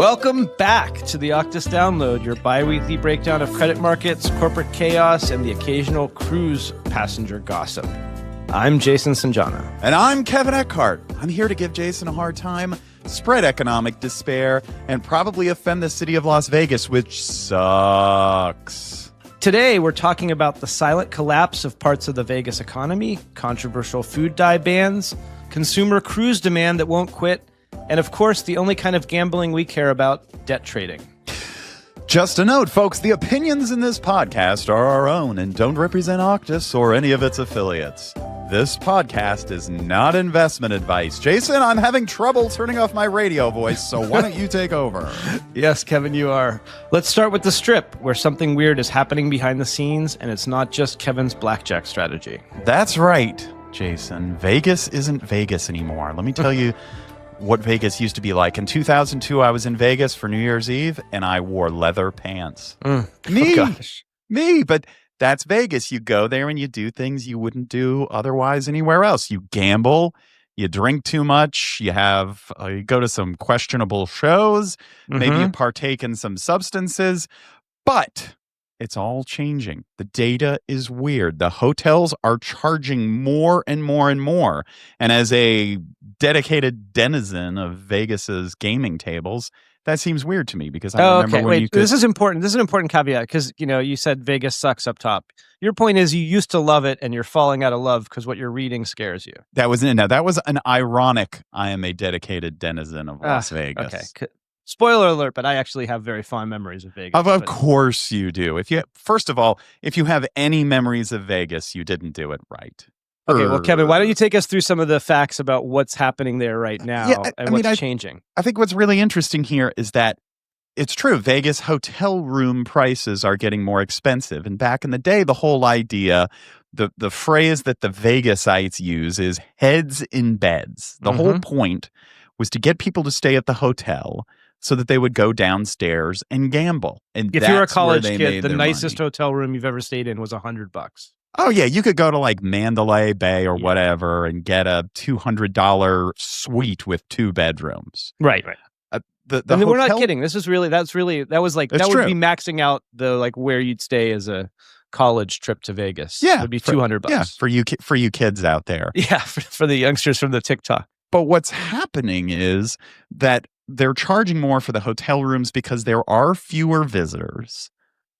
Welcome back to the Octus Download, your bi-weekly breakdown of credit markets, corporate chaos, and the occasional cruise passenger gossip. I'm Jason Sanjana. And I'm Kevin Eckhart. I'm here to give Jason a hard time, spread economic despair, and probably offend the city of Las Vegas, which sucks. Today, we're talking about the silent collapse of parts of the Vegas economy, controversial food dye bans, consumer cruise demand that won't quit, and of course, the only kind of gambling we care about, debt trading. Just a note, folks, the opinions in this podcast are our own and don't represent Octus or any of its affiliates. This podcast is not investment advice. Jason, I'm having trouble turning off my radio voice, so why don't you take over? Yes, Kevin, you are. Let's start with the Strip, where something weird is happening behind the scenes, and it's not just Kevin's blackjack strategy. That's right, Jason. Vegas isn't Vegas anymore. Let me tell you what Vegas used to be like. In 2002, I was in Vegas for New Year's Eve, and I wore leather pants. Me, but that's Vegas. You go there and you do things you wouldn't do otherwise anywhere else. You gamble, you drink too much, you go to some questionable shows, maybe you partake in some substances, but it's all changing. The data is weird. The hotels are charging more and more and more. And as a dedicated denizen of Vegas's gaming tables, that seems weird to me because I remember when you could... This is important. This is an important caveat because, you said Vegas sucks up top. Your point is you used to love it and you're falling out of love because what you're reading scares you. That was an ironic, I am a dedicated denizen of Las Vegas. Okay. Spoiler alert, but I actually have very fond memories of Vegas. Of course you do. First of all, if you have any memories of Vegas, you didn't do it right. Okay, well, Kevin, why don't you take us through some of the facts about what's happening there right now what's changing? I think what's really interesting here is that it's true. Vegas hotel room prices are getting more expensive. And back in the day, the whole idea, the phrase that the Vegasites use is heads in beds. The whole point was to get people to stay at the hotel so that they would go downstairs and gamble. And if you're a college kid, the nicest hotel room you've ever stayed in was $100. Oh, yeah. You could go to like Mandalay Bay or whatever and get a $200 suite with 2 bedrooms. Right. We're not kidding. That would be maxing out the where you'd stay as a college trip to Vegas. Yeah. It would be $200. Yeah, for you kids out there. Yeah, for the youngsters from the TikTok. But what's happening is that they're charging more for the hotel rooms because there are fewer visitors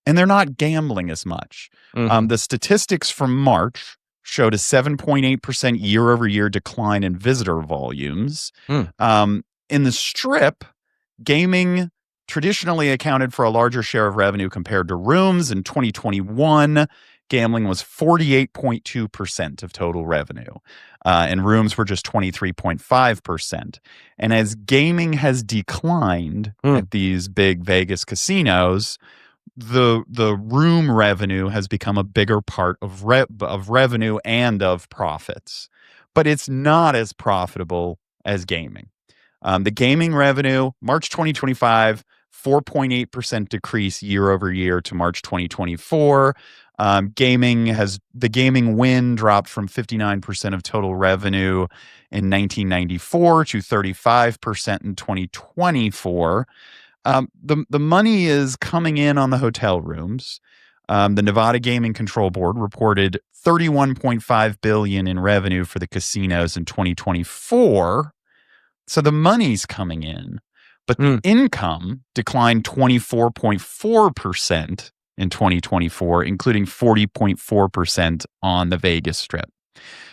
and they're not gambling as much. The statistics from March showed a 7.8% year-over-year decline in visitor volumes. In the Strip, gaming traditionally accounted for a larger share of revenue compared to rooms. In 2021, gambling was 48.2% of total revenue, and rooms were just 23.5%. And as gaming has declined at these big Vegas casinos, the room revenue has become a bigger part of revenue and of profits, but it's not as profitable as gaming. The gaming revenue, March 2025, 4.8% decrease year over year to March 2024. The gaming win dropped from 59% of total revenue in 1994 to 35% in 2024. The money is coming in on the hotel rooms. The Nevada Gaming Control Board reported $31.5 billion in revenue for the casinos in 2024. So the money's coming in, but the income declined 24.4% in 2024, including 40.4% on the Vegas Strip.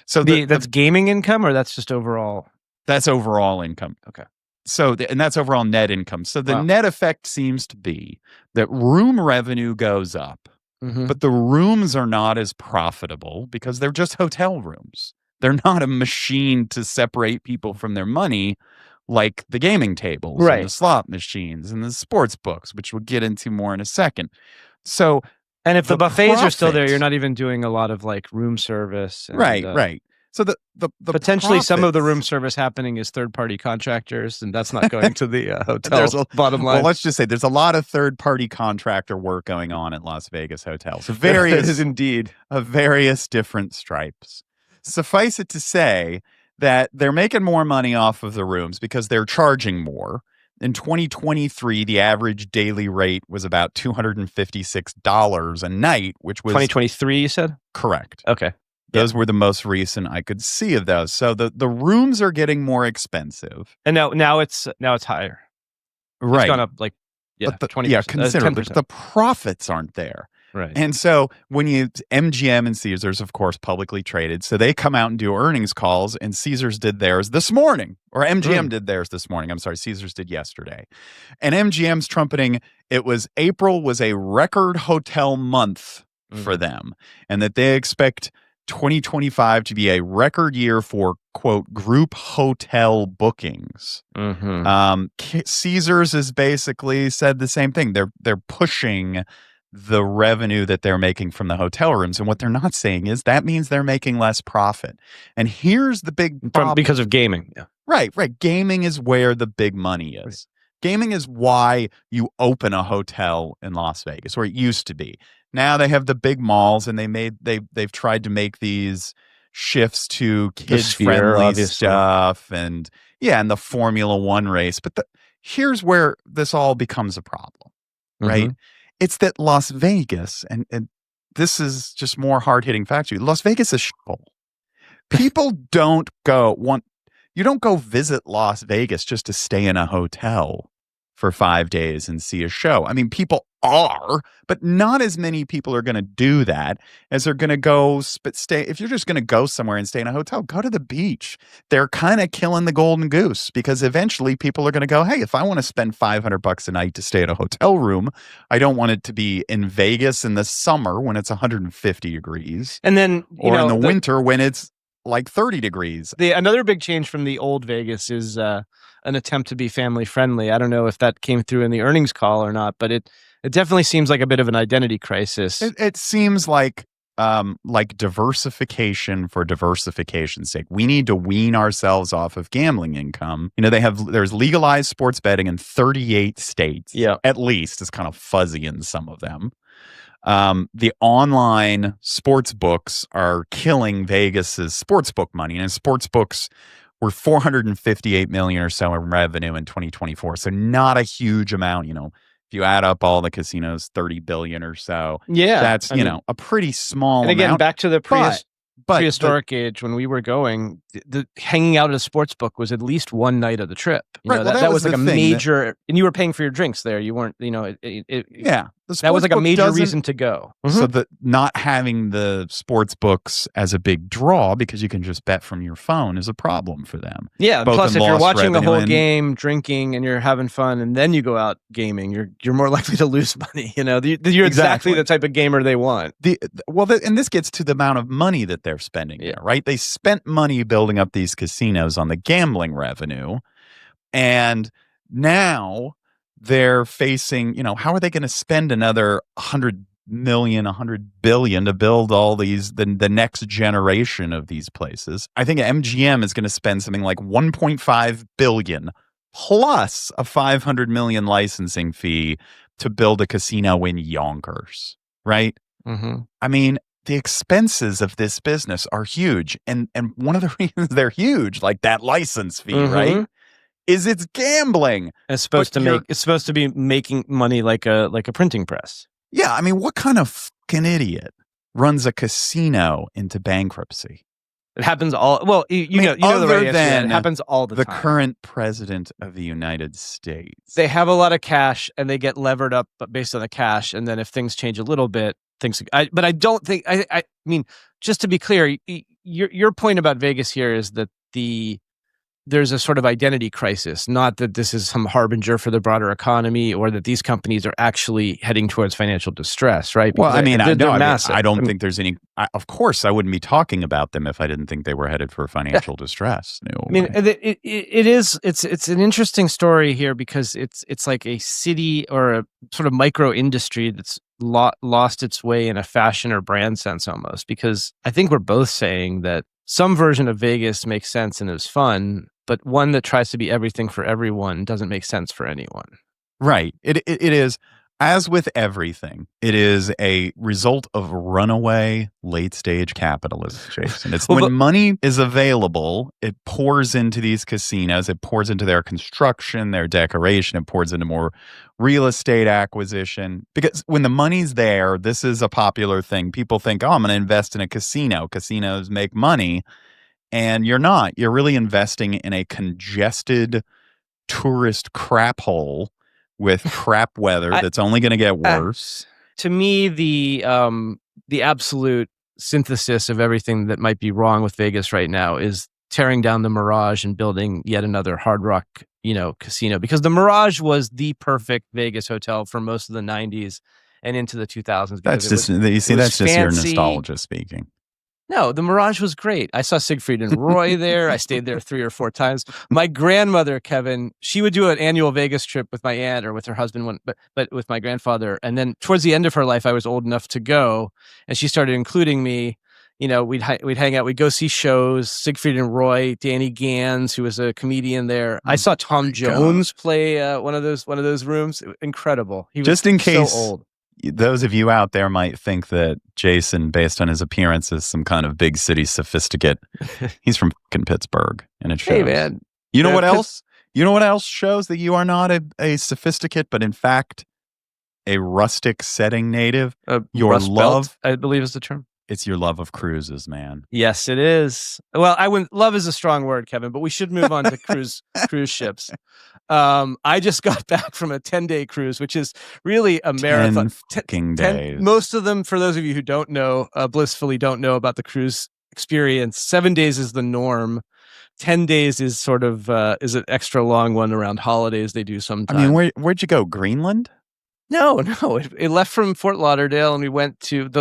So that's gaming income, or that's just overall? That's overall income. Okay. And that's overall net income. So the net effect seems to be that room revenue goes up, but the rooms are not as profitable because they're just hotel rooms. They're not a machine to separate people from their money like the gaming tables and the slot machines and the sports books, which we'll get into more in a second. So, and if the buffets are still there, you're not even doing a lot of room service. And, right. So the potentially some of the room service happening is third-party contractors, and that's not going to the hotel bottom line. Well, let's just say there's a lot of third-party contractor work going on at Las Vegas hotels. Various indeed of various different stripes. Suffice it to say that they're making more money off of the rooms because they're charging more. In 2023, the average daily rate was about $256 a night, which was 2023, you said? correct. Okay. Those were the most recent I could see of those. So the rooms are getting more expensive. And now it's higher. Right. It's gone up like 20%. Considerably. But the profits aren't there. Right. And so when MGM and Caesars, of course, publicly traded, so they come out and do earnings calls, and Caesars did theirs this morning, or MGM did theirs this morning. I'm sorry, Caesars did yesterday. And MGM's trumpeting April was a record hotel month for them, and that they expect 2025 to be a record year for, quote, group hotel bookings. Caesars has basically said the same thing. They're pushing the revenue that they're making from the hotel rooms. And what they're not saying is that means they're making less profit. And here's the big problem. Because of gaming. Yeah. Right. Gaming is where the big money is. Right. Gaming is why you open a hotel in Las Vegas, or it used to be. Now they have the big malls, and they've tried to make these shifts to kid-friendly stuff, and the Formula One race. But here's where this all becomes a problem, right? It's that Las Vegas, and this is just more hard-hitting fact. Las Vegas is shithole. People don't go you don't go visit Las Vegas just to stay in a hotel for 5 days and see a show. I mean, people are, but not as many people are going to do that as they're going to go stay. If you're just going to go somewhere and stay in a hotel, go to the beach. They're kind of killing the golden goose, because eventually people are going to go, hey, if I want to spend $500 a night to stay at a hotel room, I don't want it to be in Vegas in the summer when it's 150 degrees. And then, in the winter when it's like 30 degrees. Another big change from the old Vegas is an attempt to be family friendly. I don't know if that came through in the earnings call or not, but it definitely seems like a bit of an identity crisis. It seems like diversification for diversification's sake. We need to wean ourselves off of gambling income. There's legalized sports betting in 38 states. Yeah. At least. It's kind of fuzzy in some of them. The online sports books are killing Vegas's sports book money, and sports books were $458 million or so in revenue in 2024. So not a huge amount. If you add up all the casinos, 30 billion or so. Yeah, that's a pretty small amount. And again, back to the prehistoric age when we were going, the hanging out at a sports book was at least one night of the trip. That was like a major, and you were paying for your drinks there. You weren't, that was like a major reason to go. So that not having the sports books as a big draw, because you can just bet from your phone, is a problem for them. Yeah. Plus, if you're watching the whole game, drinking, and you're having fun, and then you go out gaming, you're more likely to lose money. You're exactly the type of gamer they want. And this gets to the amount of money that they're spending there, right? They spent money building up these casinos on the gambling revenue, and now they're facing, how are they going to spend another $100 million, $100 billion to build all these, the next generation of these places? I think MGM is going to spend something like $1.5 billion plus a $500 million licensing fee to build a casino in Yonkers, right? I mean, the expenses of this business are huge. And one of the reasons they're huge, like that license fee, right, is it's gambling. It's supposed to be making money like a printing press. Yeah, I mean, what kind of fucking idiot runs a casino into bankruptcy? It happens all the way it happens all the time. The current president of the United States. They have a lot of cash and they get levered up based on the cash, and then if things change a little bit, but I don't think I mean, just to be clear, your point about Vegas here is that there's a sort of identity crisis, not that this is some harbinger for the broader economy or that these companies are actually heading towards financial distress, right? Because they're massive. I don't think there's any. Of course, I wouldn't be talking about them if I didn't think they were headed for financial distress. No, I mean, it's an interesting story here because it's like a city or a sort of micro industry that's lost its way in a fashion or brand sense almost. Because I think we're both saying that some version of Vegas makes sense and is fun, but one that tries to be everything for everyone doesn't make sense for anyone. Right. It is. As with everything, it is a result of runaway late-stage capitalism, Jason. It's when money is available, it pours into these casinos. It pours into their construction, their decoration. It pours into more real estate acquisition. Because when the money's there, this is a popular thing. People think, oh, I'm going to invest in a casino. Casinos make money. And you're not. You're really investing in a congested tourist crap hole with crap weather that's only going to get worse. To me, the absolute synthesis of everything that might be wrong with Vegas right now is tearing down the Mirage and building yet another Hard Rock, casino. Because the Mirage was the perfect Vegas hotel for most of the 90s and into the 2000s. That's just your nostalgia speaking. No, the Mirage was great. I saw Siegfried and Roy there. I stayed there 3 or 4 times. My grandmother, Kevin, she would do an annual Vegas trip with my aunt or with her husband, but with my grandfather. And then towards the end of her life, I was old enough to go, and she started including me. We'd hang out. We'd go see shows. Siegfried and Roy, Danny Gans, who was a comedian there. I saw Tom Jones play one of those rooms. Incredible. He was just in case. So old. Those of you out there might think that Jason, based on his appearance, is some kind of big city sophisticate. He's from fucking Pittsburgh, and it shows. Hey, man. You know what else? You know what else shows that you are not a sophisticate, but in fact a rustic setting native? Your love, I believe, is the term. It's your love of cruises, man. Yes, it is. Well, love is a strong word, Kevin, but we should move on to cruise ships. I just got back from a 10-day cruise, which is really a marathon. 10 days. Most of them, for those of you who don't know, blissfully don't know about the cruise experience, 7 days is the norm. 10 days is sort of is an extra long one around holidays they do sometimes. I mean, where'd you go? Greenland? No. It left from Fort Lauderdale, and we went to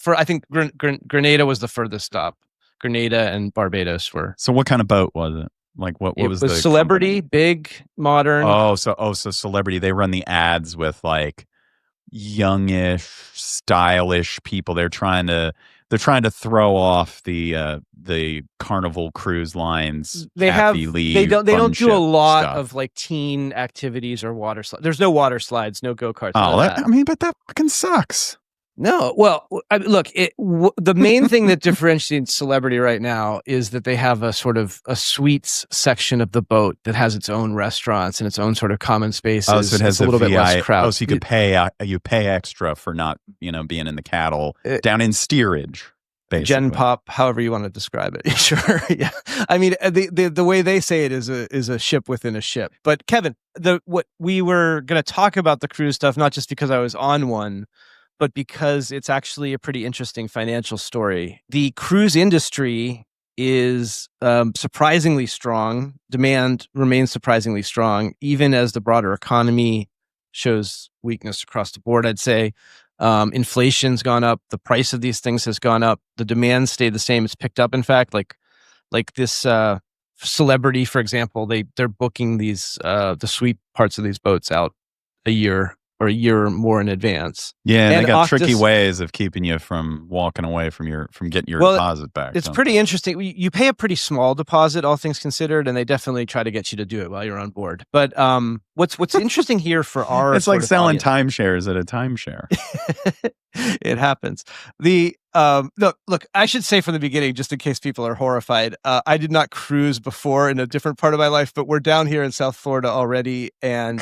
I think Grenada was the furthest stop. Grenada and Barbados were. So what kind of boat was it? Like what was the Celebrity, company? Big, modern. So Celebrity. They run the ads with like youngish, stylish people. They're trying to throw off the Carnival Cruise Lines. They don't do a lot stuff. Of like teen activities or water slides. There's no water slides, no go-karts. But that fucking sucks. No, well, look, the main thing that differentiates Celebrity right now is that they have a sort of a suites section of the boat that has its own restaurants and its own sort of common spaces. Oh, so it has a little bit less crowd. Oh, so you could pay extra for not being in the cattle down in steerage. Basically. Gen Pop, however you want to describe it. Sure, yeah. I mean, the way they say it is a ship within a ship. But Kevin, what we were going to talk about the cruise stuff, not just because I was on one, but because it's actually a pretty interesting financial story. The cruise industry is surprisingly strong. Demand remains surprisingly strong, even as the broader economy shows weakness across the board, I'd say. Inflation's gone up. The price of these things has gone up. The demand stayed the same. It's picked up, in fact. Like this Celebrity, for example, they're booking these the suite parts of these boats out a year or more in advance. Yeah, and they got tricky ways of keeping you from walking away from getting your deposit back. It's pretty interesting. You pay a pretty small deposit, all things considered, and they definitely try to get you to do it while you're on board. But what's interesting here for our it's like selling timeshares at a timeshare. It happens. Look, I should say from the beginning, just in case people are horrified, I did not cruise before in a different part of my life, but we're down here in South Florida already, and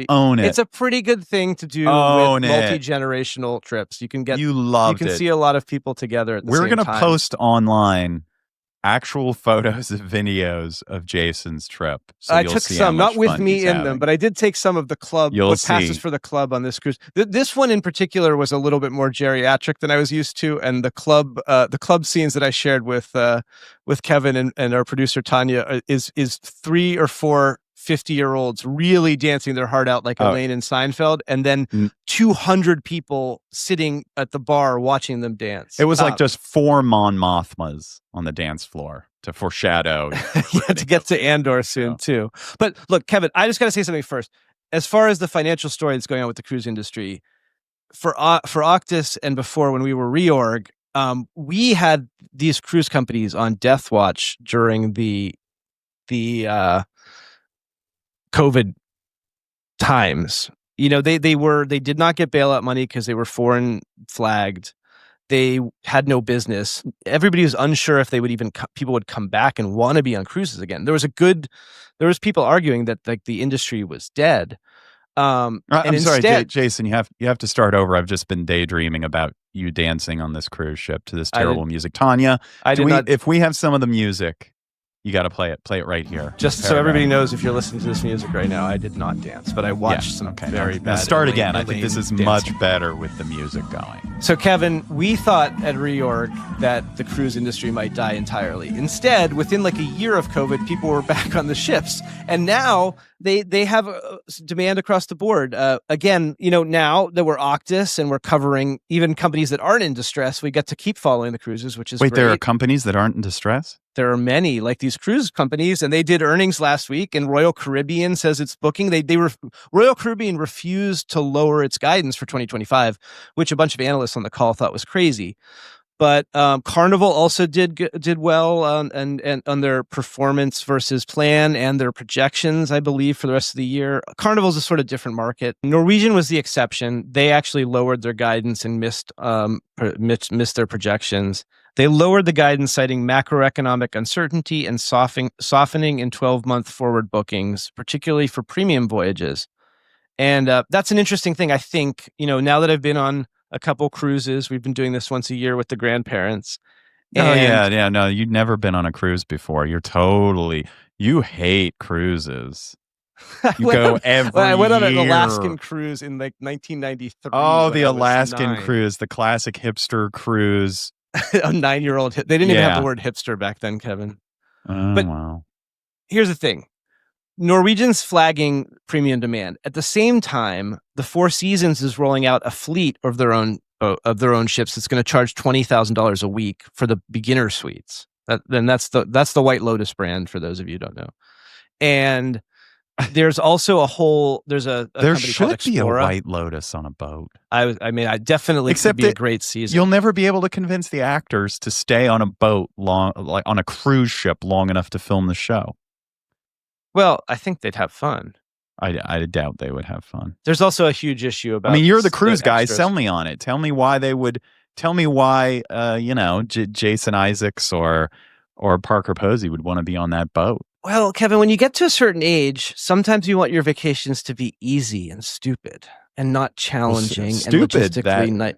own it. It's a pretty good thing to do with multi-generational trips. You can see a lot of people together at the same time. We're going to post online actual photos and videos of Jason's trip. So I took some, not with me in them, but I did take some of the club, passes for the club on this cruise. This one in particular was a little bit more geriatric than I was used to, and the club scenes that I shared with Kevin and our producer Tanya is 3 or 4 50-year-olds really dancing their heart out like Elaine and Seinfeld, and then 200 people sitting at the bar watching them dance. It was like just 4 Mon Mothmas on the dance floor to foreshadow. To get to Andor soon too. But look, Kevin, I just got to say something first. As far as the financial story that's going on with the cruise industry, for Octus and before when we were reorg, we had these cruise companies on death watch during the COVID times. they did not get bailout money because they were foreign flagged. They had no business. Everybody was unsure if they would even people would come back and want to be on cruises again. There was people arguing that like the industry was dead. I'm sorry, Jason. You have to start over. I've just been daydreaming about you dancing on this cruise ship to this terrible music. Tanya, if we have some of the music, you got to play it. Play it right here. Just so everybody knows, if you're listening to this music right now, I did not dance, but I watched some very bad. Start again. I think this is much better with the music going. So, Kevin, we thought at Reorg that the cruise industry might die entirely. Instead, within like a year of COVID, people were back on the ships, and now they have demand across the board. Again, now that we're Octus and we're covering even companies that aren't in distress, we get to keep following the cruises, which is great. There are companies that aren't in distress? There are many, like these cruise companies, and they did earnings last week, and Royal Caribbean says it's booking. Royal Caribbean refused to lower its guidance for 2025, which a bunch of analysts on the call thought was crazy. But Carnival also did well and on their performance versus plan and their projections, I believe, for the rest of the year. Carnival's a sort of different market. Norwegian was the exception. They actually lowered their guidance and missed their projections. They lowered the guidance, citing macroeconomic uncertainty and softening in 12-month forward bookings, particularly for premium voyages. And that's an interesting thing. I think, now that I've been on a couple cruises, we've been doing this once a year with the grandparents. No, you've never been on a cruise before. You hate cruises. You go every year. I went on an Alaskan cruise in like 1993. Oh, the Alaskan cruise, the classic hipster cruise. A 9-year-old. They didn't even have the word hipster back then, Kevin. Wow. Here's the thing. Norwegian's flagging premium demand. At the same time, the Four Seasons is rolling out a fleet of their own ships that's going to charge $20,000 a week for the beginner suites. That's the White Lotus brand, for those of you who don't know. And there's also a there company called Explora. Should be a White Lotus on a boat. I definitely could be a great season. You'll never be able to convince the actors to stay on a boat like on a cruise ship long enough to film the show. Well, I think they'd have fun. I doubt they would have fun. There's also a huge issue about. You're the cruise guy. Sell me on it. Tell me why they would. Tell me why. Jason Isaacs or Parker Posey would want to be on that boat. Well, Kevin, when you get to a certain age, sometimes you want your vacations to be easy and stupid and not challenging and logistically.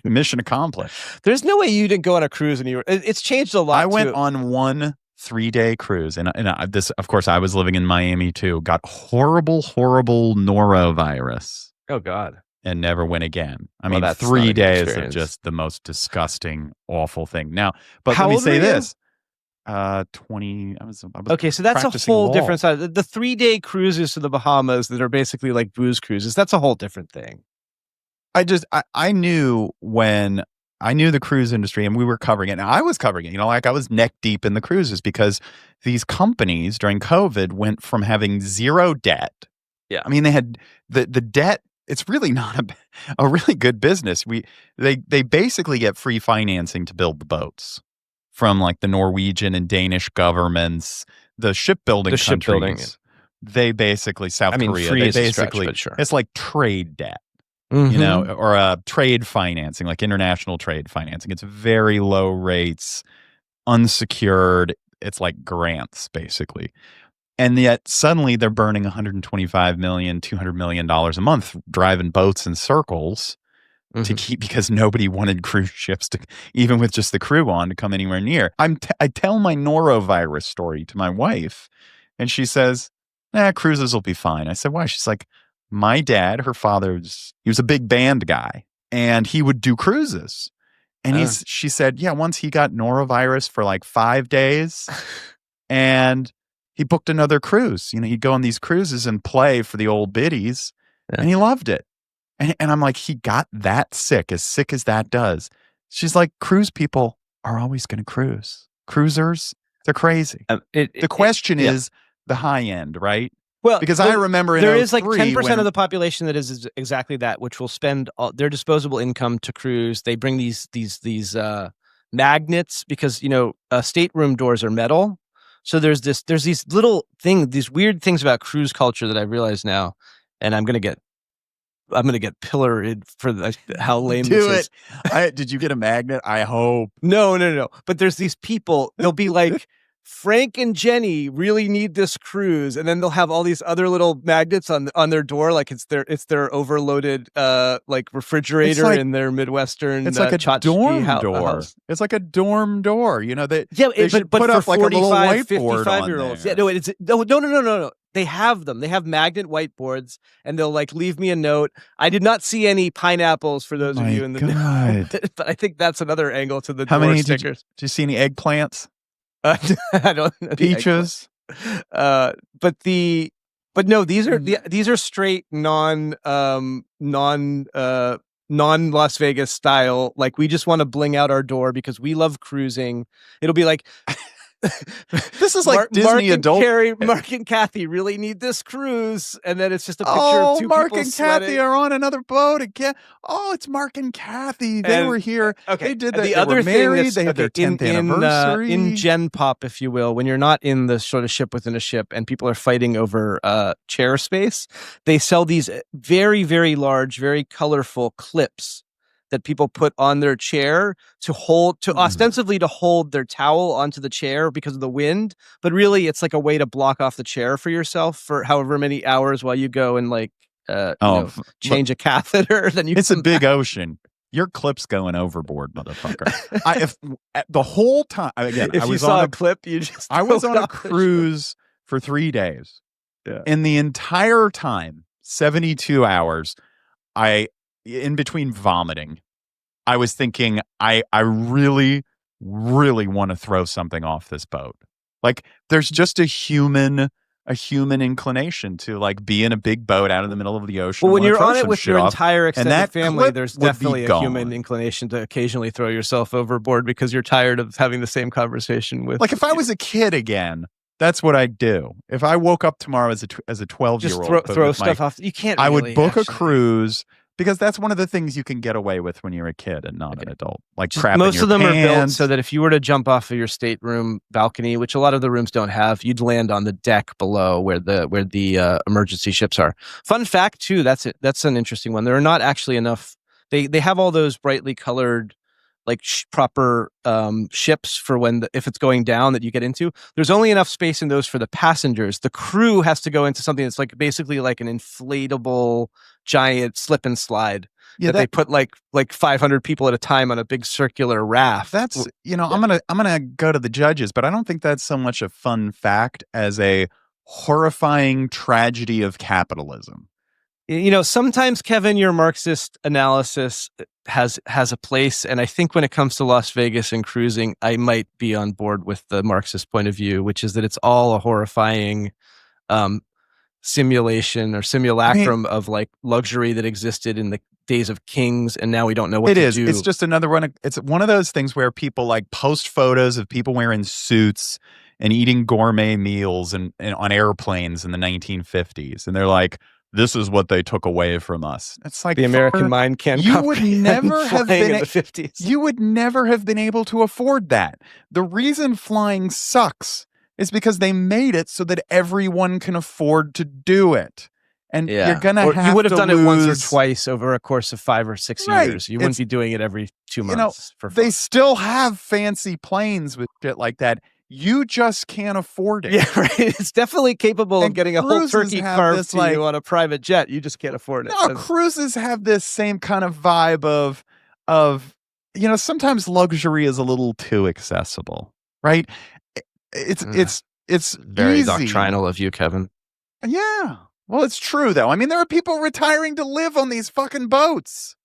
Mission accomplished. There's no way you didn't go on a cruise and it's changed a lot. I went on one 3-day cruise, and this, of course, I was living in Miami too. Got horrible norovirus. Oh God! And never went again. 3 days of just the most disgusting, awful thing. Now, but let me say this. 20. I was okay, so that's a whole different side. The 3-day cruises to the Bahamas that are basically like booze cruises. That's a whole different thing. I knew when I knew the cruise industry, and we were covering it. Now, I was covering it. I was neck deep in the cruises because these companies during COVID went from having zero debt. Yeah, they had the debt. It's really not a really good business. They basically get free financing to build the boats from like the Norwegian and Danish governments, the shipbuilding countries. They basically South Korea. Free they basically stretch, sure. It's like trade debt, or trade financing, like international trade financing. It's very low rates, unsecured. It's like grants basically. And yet suddenly they're burning $125 million, $200 million a month driving boats in circles to keep, because nobody wanted cruise ships to, even with just the crew on, to come anywhere near. I tell my norovirus story to my wife, and she says, cruises will be fine. I said, why? She's like, my dad, her father, he was a big band guy, and he would do cruises. And she said, once he got norovirus for like 5 days, and he booked another cruise. He'd go on these cruises and play for the old biddies, and he loved it. And I'm like, he got that sick as that does. She's like, cruise people are always going to cruise. Cruisers, they're crazy. The question is the high end, right? Well, because I remember there is like 10% of the population that is exactly that, which will spend their disposable income to cruise. They bring these magnets because stateroom doors are metal. So there's these little things, these weird things about cruise culture that I realize now, and I'm going to get I'm gonna get pilloried for how lame Do this it. Did you get a magnet? I hope. No. But there's these people. They'll be like, Frank and Jenny really need this cruise, and then they'll have all these other little magnets on their door, like it's their overloaded like refrigerator in their Midwestern. It's like a dorm door. House. It's like a dorm door. They should but put for up like a little whiteboard 55-year-olds. on Yeah, no. They have them. They have magnet whiteboards, and they'll like leave me a note. I did not see any pineapples for those of you in the. But I think that's another angle to the door stickers. Did you see any eggplants? I don't know. Peaches. But no, these are straight non Las Vegas style. Like, we just want to bling out our door because we love cruising. It'll be like. This is like Disney adult. Mark and Kathy really need this cruise, and then it's just a picture of two Mark people and sweating. Kathy are on another boat again. Oh, it's Mark and Kathy. They were here. Okay, they did that. They were married. They had their 10th anniversary. In Gen Pop, if you will, when you're not in the sort of ship within a ship, and people are fighting over chair space, they sell these very, very large, very colorful clips that people put on their chair to ostensibly to hold their towel onto the chair because of the wind, but really it's like a way to block off the chair for yourself for however many hours while you go and like change a catheter. Then it's a big ocean. Your clip's going overboard, motherfucker. If the whole time again, if I was you saw on a clip, you just I was on a cruise for 3 days. Yeah. In the entire time, 72 hours, in between vomiting, I was thinking, I really, really want to throw something off this boat. Like, there's just a human inclination to like be in a big boat out in the middle of the ocean. Well, when you're on it with your entire extended family, there's definitely a human inclination to occasionally throw yourself overboard because you're tired of having the same conversation with. Like, if I was a kid again, that's what I'd do. If I woke up tomorrow as a 12-year-old, just throw stuff off. You can't. I would book a cruise. Because that's one of the things you can get away with when you're a kid and not an adult. Like, crap in your pants. Most of them are built so that if you were to jump off of your stateroom balcony, which a lot of the rooms don't have, you'd land on the deck below where the emergency ships are. Fun fact too, that's an interesting one. There are not actually enough. They have all those brightly colored like proper ships for if it's going down that you get into. There's only enough space in those for the passengers. The crew has to go into something that's like basically like an inflatable giant slip and slide that they put like 500 people at a time on a big circular raft. That's I'm gonna go to the judges, but I don't think that's so much a fun fact as a horrifying tragedy of capitalism. Sometimes, Kevin, your Marxist analysis has a place, and I think when it comes to Las Vegas and cruising, I might be on board with the Marxist point of view, which is that it's all a horrifying simulation or simulacrum of like luxury that existed in the days of kings, and now we don't know what to do. It's just another one. It's one of those things where people like post photos of people wearing suits and eating gourmet meals and on airplanes in the 1950s, and they're like, this is what they took away from us. It's like the American mind can't. You would never have been in the 50s. You would never have been able to afford that. The reason flying sucks is because they made it so that everyone can afford to do it. And you're gonna have. You would have to done lose. It once or twice over a course of 5 or 6 years. You wouldn't be doing it every 2 months. For fun. They still have fancy planes with shit like that. You just can't afford it. Yeah, right. It's definitely capable of getting a whole turkey carved to you on a private jet. You just can't afford it. No, cruises have this same kind of vibe of sometimes luxury is a little too accessible, right? It's very easy. Doctrinal of you, Kevin. Yeah. Well, it's true though. I mean, there are people retiring to live on these fucking boats.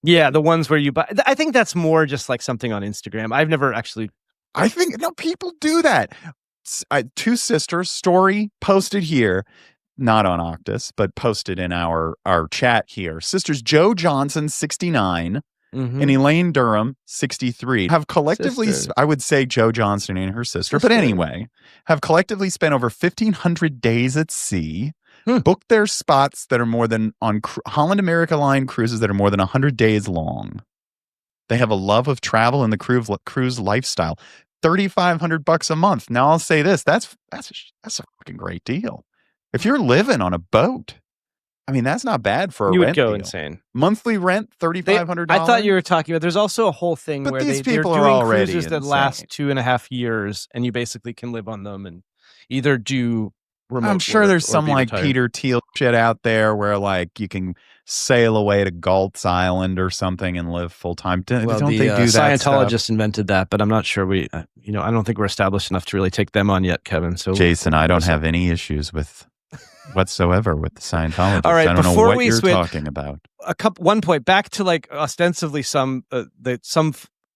Yeah, the ones where you buy. I think that's more just like something on Instagram. I've never actually. I think people do that. 2 sisters story posted here, not on Octus, but posted in our chat here. Sisters Joe Johnson, 69, and Elaine Durham, 63, have collectively, I would say Joe Johnson and her sister, but anyway, have collectively spent over 1,500 days at sea, booked their spots that are more than on Holland America Line cruises that are more than 100 days long. They have a love of travel and the cruise lifestyle. $3,500 a month. Now I'll say this: that's a fucking great deal. If you're living on a boat, I mean, that's not bad for a You would rent go deal. insane. Monthly rent, $3,500. I thought you were talking about. There's also a whole thing But where these they're people are doing already cruises that insane. last 2.5 years, and you basically can live on them and either do remote. I'm sure work there's or some be like retired. Peter Thiel shit out there where like you can sail away to Galt's Island or something and live full time. Don't they do that Scientologists stuff? invented that, but I'm not sure we. I don't think we're established enough to really take them on yet, Kevin. So Jason, I don't have any issues with whatsoever with the Scientologists. All right, I don't know before what we you're switch- talking about. one point back to like ostensibly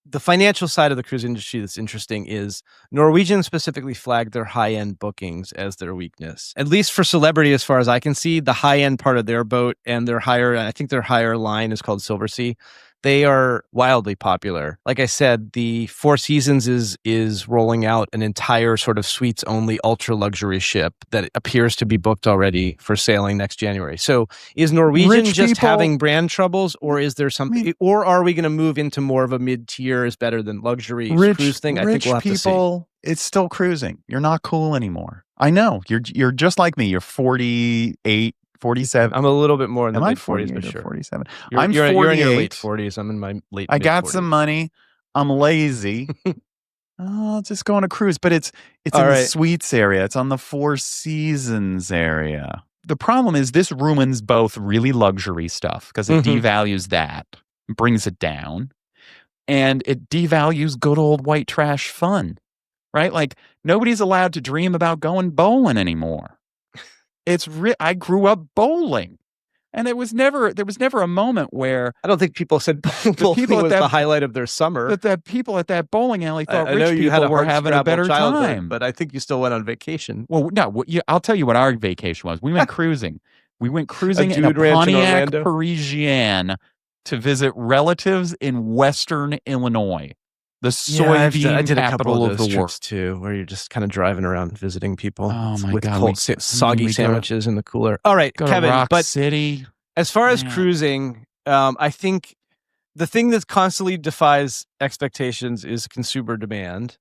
the financial side of the cruise industry that's interesting is Norwegian specifically flagged their high-end bookings as their weakness. At least for Celebrity, as far as I can see, the high-end part of their boat and their higher line is called Silversea. They are wildly popular. Like I said, the Four Seasons is rolling out an entire sort of suites-only ultra-luxury ship that appears to be booked already for sailing next January. So is Norwegian just having brand troubles, or is there something, or are we going to move into more of a mid-tier is better than luxury cruise thing? I think we'll have to see. It's still cruising. You're not cool anymore. I know. You're just like me. You're 48, 47. I'm a little bit more in the late 40s, but sure. 47. You're in your late 40s. I'm in my late. I got mid-40s. some money. I'm lazy. I'll just go on a cruise. But it's in the suites area. It's on the Four Seasons area. The problem is this ruins both really luxury stuff because it devalues that, brings it down, and it devalues good old white trash fun, right? Like nobody's allowed to dream about going bowling anymore. I grew up bowling, and there was never a moment where I don't think people said bowling was the highlight of their summer. But the people at that bowling alley thought I know rich you had people were having a better time. But I think you still went on vacation. Well, no, I'll tell you what our vacation was. We went cruising. We went cruising in a ranch in Pontiac Orlando? Parisienne to visit relatives in Western Illinois, the soybean capital of the world. Too, where you're just kind of driving around visiting people. Oh my with God, cold, soggy sandwiches in the cooler. All right, Go Kevin, to Rock but City. As far as cruising, I think the thing that constantly defies expectations is consumer demand,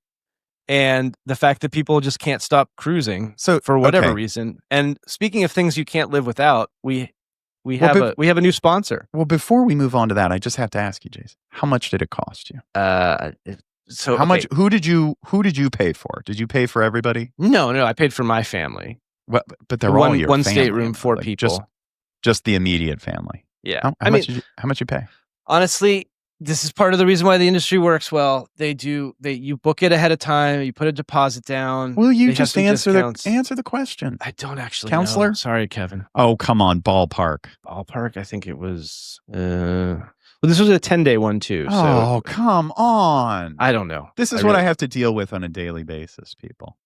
and the fact that people just can't stop cruising for whatever reason. And speaking of things you can't live without, we have a new sponsor. Well, before we move on to that, I just have to ask you, Jason, how much did it cost you? So how much? Who did you pay for? Did you pay for everybody? No, I paid for my family. Well, but they're all your one family, stateroom, 4 people. Just the immediate family. Yeah. How much you pay? Honestly, this is part of the reason why the industry works well. You book it ahead of time. You put a deposit down. Will you just answer the question? I don't actually Counselor? know. Sorry, Kevin. Oh, come on. Ballpark. I think it was, well, this was a 10-day one too. Oh, come on. I don't know. This is what I have to deal with on a daily basis, people.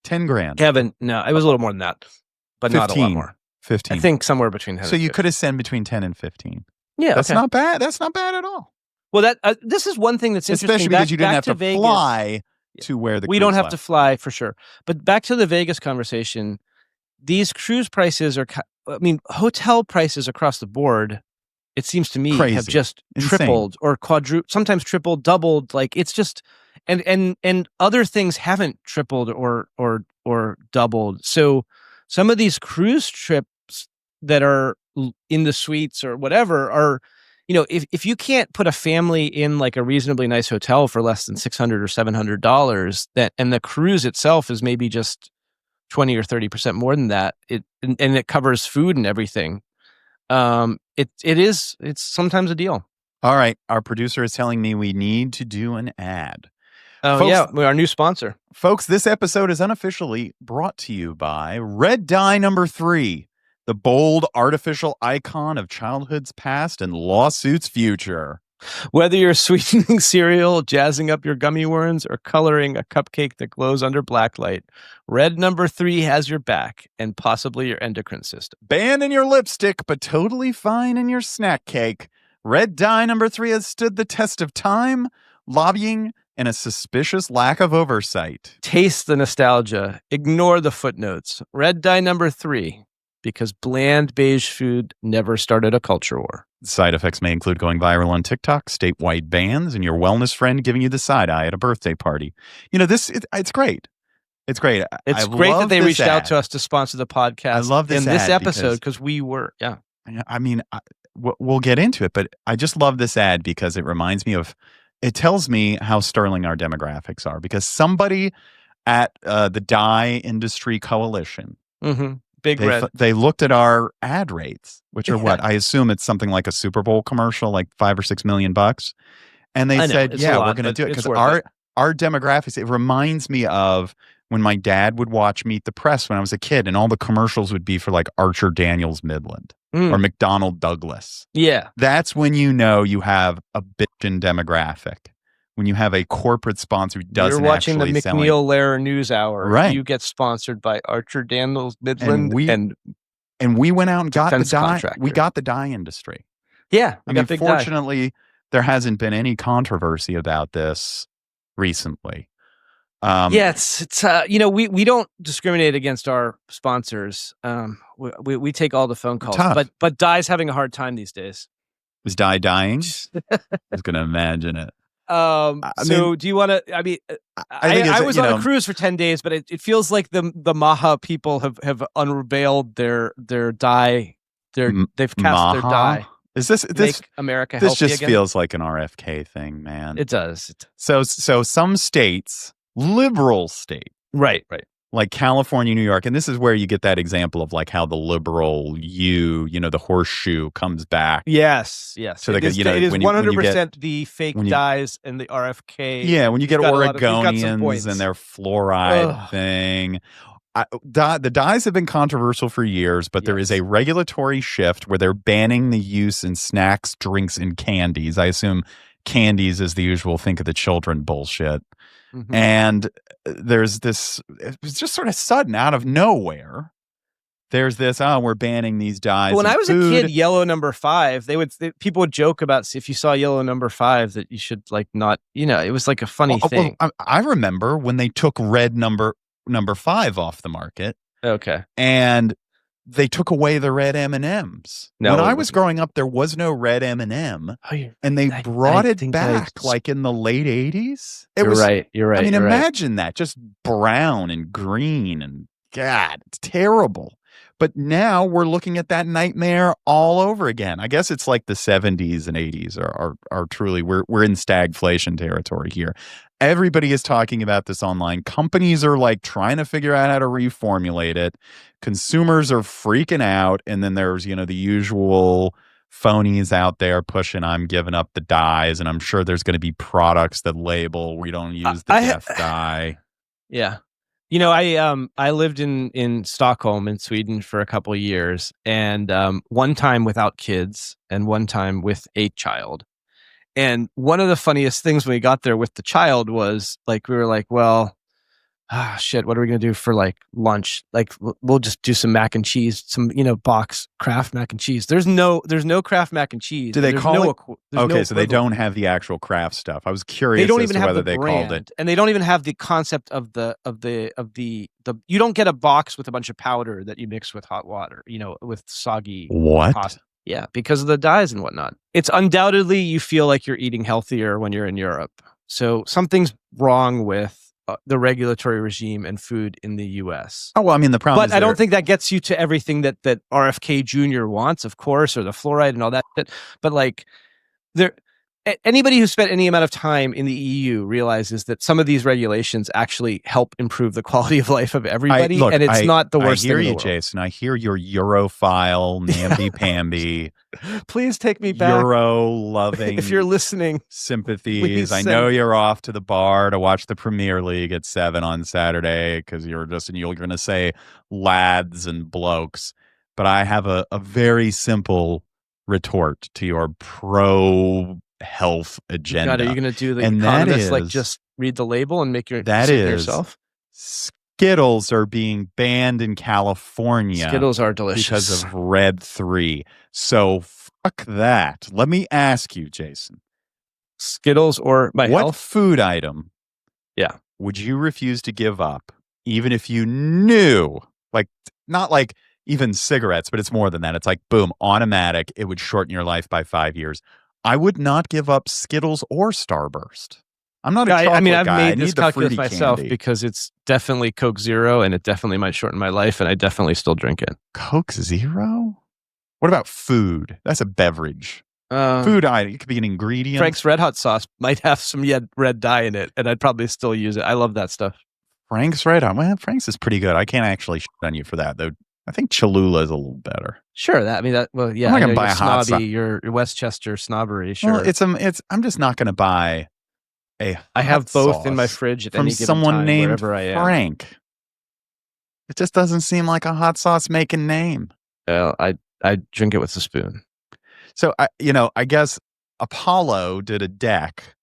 10 grand. Kevin, no, it was a little more than that, but 15. not a lot more. 15. I think somewhere between 10 So and you 15. could have sent between 10 and 15. Yeah, that's not bad. That's not bad at all. Well, this is one thing that's interesting. Especially because you didn't have to Vegas, fly to where the we cruise don't have left. to fly for sure. But back to the Vegas conversation, these cruise prices hotel prices across the board, it seems to me, have just tripled or quadrupled, sometimes tripled, doubled. Like it's just, and other things haven't tripled or doubled. So some of these cruise trips that are in the suites or whatever are, if you can't put a family in like a reasonably nice hotel for less than $600 or $700, and the cruise itself is maybe just 20 or 30% more than that, and it covers food and everything. It's sometimes a deal. All right. Our producer is telling me we need to do an ad. Oh, folks, our new sponsor. Folks, this episode is unofficially brought to you by Red Dye number 3, the bold artificial icon of childhood's past and lawsuits' future. Whether you're sweetening cereal, jazzing up your gummy worms, or coloring a cupcake that glows under blacklight, Red number 3 has your back and possibly your endocrine system. Banned in your lipstick, but totally fine in your snack cake. Red Dye number 3 has stood the test of time, lobbying, and a suspicious lack of oversight. Taste the nostalgia. Ignore the footnotes. Red Dye number 3, because bland beige food never started a culture war. Side effects may include going viral on TikTok, statewide bans, and your wellness friend giving you the side eye at a birthday party. It's great. It's great. It's I great that love they this reached out ad. to us to sponsor the podcast. I love this in this ad episode because we were, yeah. I mean, we'll get into it, but I just love this ad because it reminds me of, it tells me how sterling our demographics are, because somebody at the Dye Industry Coalition, Big Red, they looked at our ad rates, which are what? I assume it's something like a Super Bowl commercial, like $5 or $6 million. And they said, yeah, we're going to do it because our demographics, it reminds me of when my dad would watch Meet the Press when I was a kid, and all the commercials would be for like Archer Daniels Midland or McDonnell Douglas. Yeah. That's when you know you have a bitchin' demographic. When you have a corporate sponsor who doesn't You're watching the actually McNeil Lehrer News Hour. Right. You get sponsored by Archer Daniels Midland and we went out and got the dye. Contractor. We got the dye industry. Yeah. I mean, fortunately, there hasn't been any controversy about this recently. It's we don't discriminate against our sponsors. We take all the phone calls, but Dye's having a hard time these days. Is Dye dying? I was going to imagine it. Do you want to? I mean, I was on a cruise for 10 days, but it feels like the Maha people have unveiled their dye. They've cast their dye. Is this make America healthy this just again? Feels like an RFK thing, man. It does. So some states, liberal states, right, like California, New York, and this is where you get that example of like how the liberal the horseshoe comes back. Yes. So it is 100% the fake dyes and the RFK. Yeah, when you get Oregonians and their fluoride thing. The dyes have been controversial for years, but there is a regulatory shift where they're banning the use in snacks, drinks, and candies. I assume candies is the usual think of the children bullshit. And there's this, it was just sort of sudden out of nowhere. There's this, we're banning these dyes. When I was a kid, yellow number 5, people would joke about if you saw yellow number 5 that you should like not, it was like a funny thing. Well, I remember when they took red number 5 off the market. Okay. And they took away the red M&Ms. No, when I was growing up, there was no red M&M. And they brought it back like in the late 80s. You're right. I mean, imagine that. Just brown and green and God, it's terrible. But now we're looking at that nightmare all over again. I guess it's like the 70s and 80s are truly, we're in stagflation territory here. Everybody is talking about this online. Companies are like trying to figure out how to reformulate it. Consumers are freaking out. And then there's, the usual phonies out there pushing, I'm giving up the dyes. And I'm sure there's going to be products that label, we don't use the death dye. Yeah. I lived in Stockholm in Sweden for a couple of years, and one time without kids and one time with a child. And one of the funniest things when we got there with the child was like, we were like, well, shit, what are we going to do for like lunch? Like we'll just do some mac and cheese, some, box Kraft mac and cheese. There's no Kraft mac and cheese. Do they call it? Okay, so they don't have the actual Kraft stuff. I was curious as to whether they called it. And they don't even have the concept of the you don't get a box with a bunch of powder that you mix with hot water, with soggy pasta. Yeah, because of the dyes and whatnot. It's undoubtedly you feel like you're eating healthier when you're in Europe. So something's wrong with the regulatory regime and food in the U.S. Oh, well, I mean, the problem is I don't think that gets you to everything that RFK Jr. wants, of course, or the fluoride and all that. But like, anybody who spent any amount of time in the EU realizes that some of these regulations actually help improve the quality of life of everybody, and it's not the worst thing in the world. I hear you, Jason. I hear your Europhile, namby-pamby. Please take me back. Euro-loving. If you're listening. Sympathies. I know you're off to the bar to watch the Premier League at 7 on Saturday because you're going to say lads and blokes. But I have a very simple retort to your pro-health agenda. God, are you going to do the economist, like just read the label and make yourself? Skittles are being banned in California. Skittles are delicious. Because of Red 3. So fuck that. Let me ask you, Jason. Skittles or my what health? Food item would you refuse to give up even if you knew, like, not like even cigarettes, but it's more than that. It's like, boom, automatic. It would shorten your life by 5 years. I would not give up Skittles or Starburst. I'm not a chocolate I mean, I've guy. I made this need the calculus fruity myself candy. because it's definitely Coke Zero, and it definitely might shorten my life, and I definitely still drink it. Coke Zero? What about food? That's a beverage. Food item. It could be an ingredient. Frank's Red Hot sauce might have some red dye in it, and I'd probably still use it. I love that stuff. Frank's Red Hot. Well, Frank's is pretty good. I can't actually shit on you for that, though. I think Cholula is a little better. Sure, well, yeah. I'm not I gonna know buy you're a hot snobby, your Westchester snobbery. Sure, Well, I'm just not going to buy a. I have both sauce in my fridge at from any given someone time, named wherever I am. Frank. It just doesn't seem like a hot sauce making name. Well, I drink it with a spoon. So I guess Apollo did a deck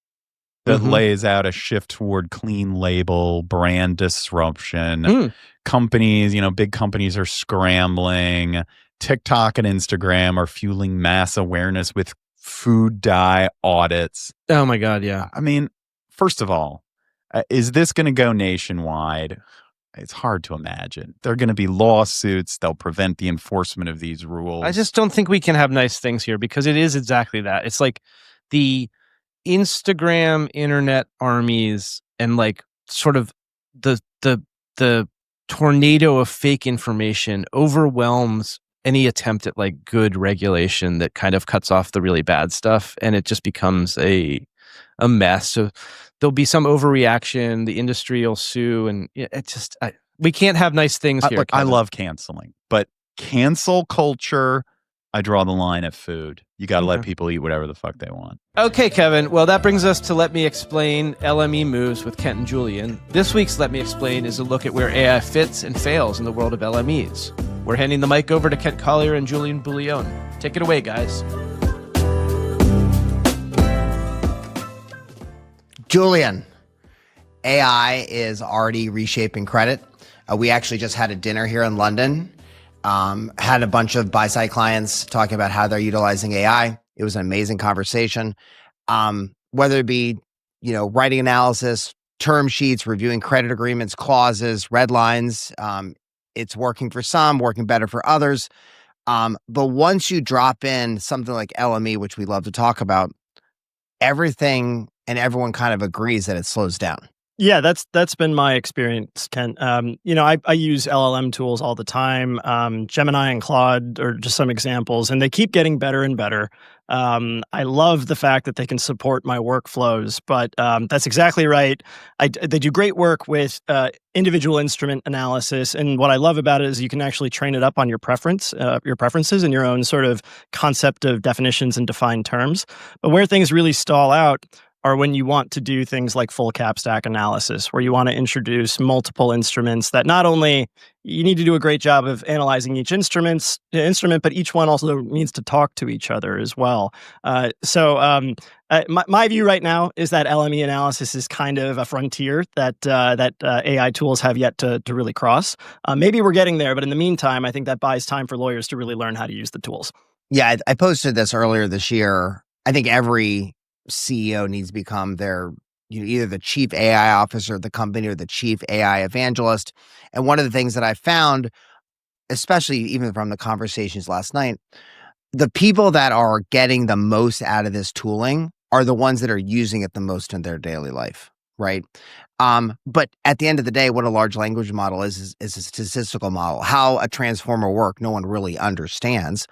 that lays out a shift toward clean label, brand disruption. Companies, big companies are scrambling. TikTok and Instagram are fueling mass awareness with food dye audits. Oh my God, yeah. I mean, first of all, is this going to go nationwide? It's hard to imagine. There are going to be lawsuits. They'll prevent the enforcement of these rules. I just don't think we can have nice things here because it is exactly that. It's like the Instagram internet armies and like sort of the tornado of fake information overwhelms any attempt at like good regulation that kind of cuts off the really bad stuff, and it just becomes a mess. So there'll be some overreaction. The industry will sue, and it just we can't have nice things here. Look, I love canceling, but cancel culture, I draw the line at food. You got to let people eat whatever the fuck they want. Okay, Kevin. Well, that brings us to Let Me Explain LME Moves with Kent and Julian. This week's Let Me Explain is a look at where AI fits and fails in the world of LMEs. We're handing the mic over to Kent Collier and Julian Bouillon. Take it away, guys. Julian, AI is already reshaping credit. We actually just had a dinner here in London. Had a bunch of buy-side clients talking about how they're utilizing AI. It was an amazing conversation. Whether it be, writing analysis, term sheets, reviewing credit agreements, clauses, red lines, it's working for some, working better for others. But once you drop in something like LME, which we love to talk about, everything and everyone kind of agrees that it slows down. Yeah, that's been my experience, Kent. I use LLM tools all the time. Gemini and Claude are just some examples, and they keep getting better and better. I love the fact that they can support my workflows, but that's exactly right. They do great work with individual instrument analysis, and what I love about it is you can actually train it up on your preferences and your own sort of concept of definitions and defined terms. But where things really stall out are when you want to do things like full cap stack analysis, where you want to introduce multiple instruments that not only you need to do a great job of analyzing each instrument, but each one also needs to talk to each other as well. My view right now is that LME analysis is kind of a frontier that AI tools have yet to really cross. Maybe we're getting there, but in the meantime, I think that buys time for lawyers to really learn how to use the tools. Yeah, I posted this earlier this year. I think every CEO needs to become their, either the chief AI officer of the company or the chief AI evangelist. And one of the things that I found, especially even from the conversations last night, the people that are getting the most out of this tooling are the ones that are using it the most in their daily life, right? But at the end of the day, what a large language model is a statistical model. How a transformer works, no one really understands.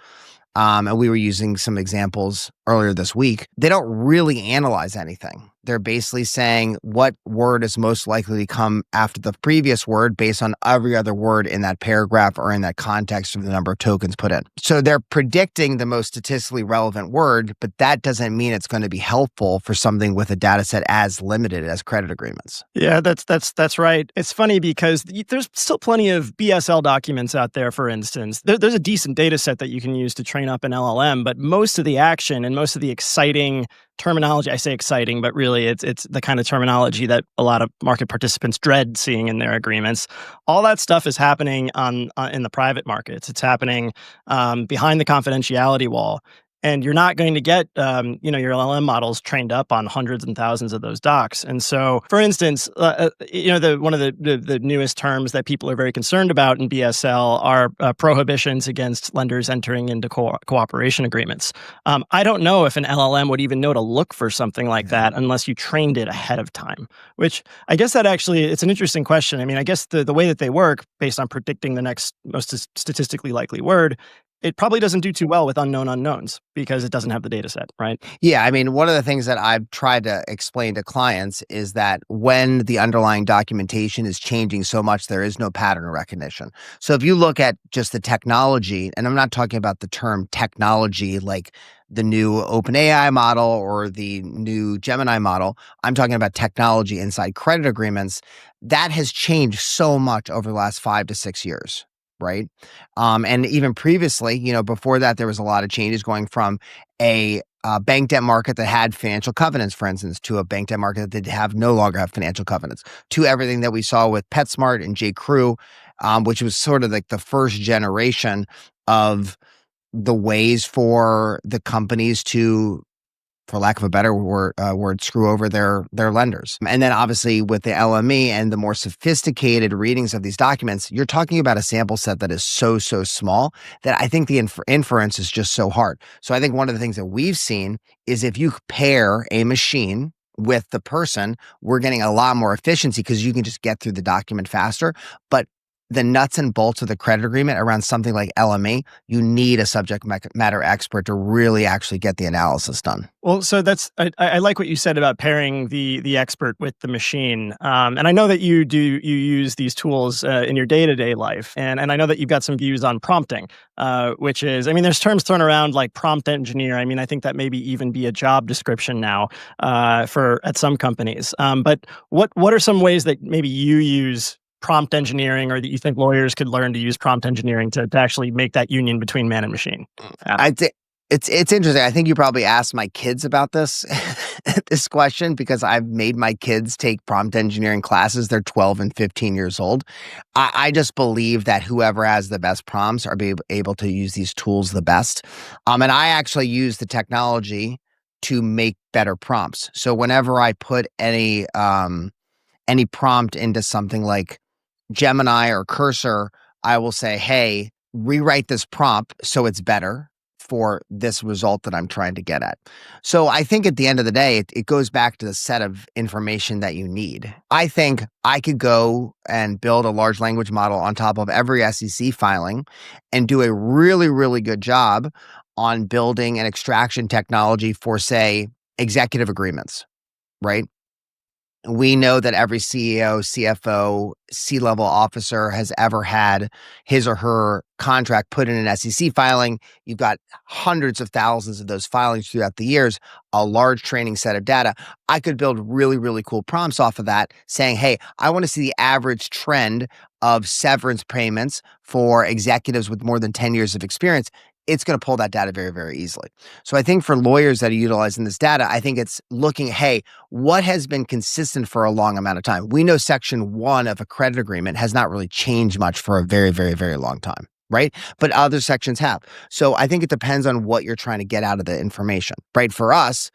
And we were using some examples earlier this week. They don't really analyze anything. They're basically saying what word is most likely to come after the previous word based on every other word in that paragraph or in that context of the number of tokens put in. So they're predicting the most statistically relevant word, but that doesn't mean it's going to be helpful for something with a data set as limited as credit agreements. Yeah, that's right. It's funny because there's still plenty of BSL documents out there, for instance. There's a decent data set that you can use to train up an LLM, but most of the action and most of the exciting terminology, I say exciting, but really it's the kind of terminology that a lot of market participants dread seeing in their agreements. All that stuff is happening in the private markets. It's happening behind the confidentiality wall. And you're not going to get, your LLM models trained up on hundreds and thousands of those docs. And so, for instance, one of the newest terms that people are very concerned about in BSL are prohibitions against lenders entering into cooperation agreements. I don't know if an LLM would even know to look for something like that unless you trained it ahead of time, which I guess that actually, it's an interesting question. I mean, I guess the way that they work based on predicting the next most statistically likely word, it probably doesn't do too well with unknown unknowns because it doesn't have the data set, right? Yeah, I mean, one of the things that I've tried to explain to clients is that when the underlying documentation is changing so much, there is no pattern recognition. So if you look at just the technology, and I'm not talking about the term technology like the new OpenAI model or the new Gemini model, I'm talking about technology inside credit agreements, that has changed so much over the last 5 to 6 years. Right. And even previously, before that, there was a lot of changes going from a bank debt market that had financial covenants, for instance, to a bank debt market that no longer have financial covenants, to everything that we saw with PetSmart and J.Crew, which was sort of like the first generation of the ways for the companies to, for lack of a better word, screw over their lenders. And then obviously with the LME and the more sophisticated readings of these documents, you're talking about a sample set that is so small that I think the inference is just so hard. So I think one of the things that we've seen is if you pair a machine with the person, we're getting a lot more efficiency because you can just get through the document faster. But the nuts and bolts of the credit agreement around something like LME, you need a subject matter expert to really actually get the analysis done. Well, so I like what you said about pairing the expert with the machine. And I know that you use these tools in your day-to-day life. And I know that you've got some views on prompting, which is, I mean, there's terms thrown around like prompt engineer. I mean, I think that maybe even be a job description now at some companies. But what are some ways that maybe you use prompt engineering, or that you think lawyers could learn to use prompt engineering to actually make that union between man and machine? I'd say it's interesting. I think you probably asked my kids about this question because I've made my kids take prompt engineering classes. They're 12 and 15 years old. I just believe that whoever has the best prompts are able to use these tools the best. And I actually use the technology to make better prompts. So whenever I put any prompt into something like Gemini or Cursor, I will say, hey, rewrite this prompt so it's better for this result that I'm trying to get at. So I think at the end of the day, it goes back to the set of information that you need. I think I could go and build a large language model on top of every SEC filing and do a really, really good job on building an extraction technology for, say, executive agreements, right? We know that every CEO, CFO, C-level officer has ever had his or her contract put in an SEC filing. You've got hundreds of thousands of those filings throughout the years, a large training set of data. I could build really, really cool prompts off of that saying, hey, I want to see the average trend of severance payments for executives with more than 10 years of experience. It's going to pull that data very, very easily. So I think for lawyers that are utilizing this data, I think it's looking, hey, what has been consistent for a long amount of time? We know Section 1 of a credit agreement has not really changed much for a very, very, very long time, right? But other sections have. So I think it depends on what you're trying to get out of the information, right? For us,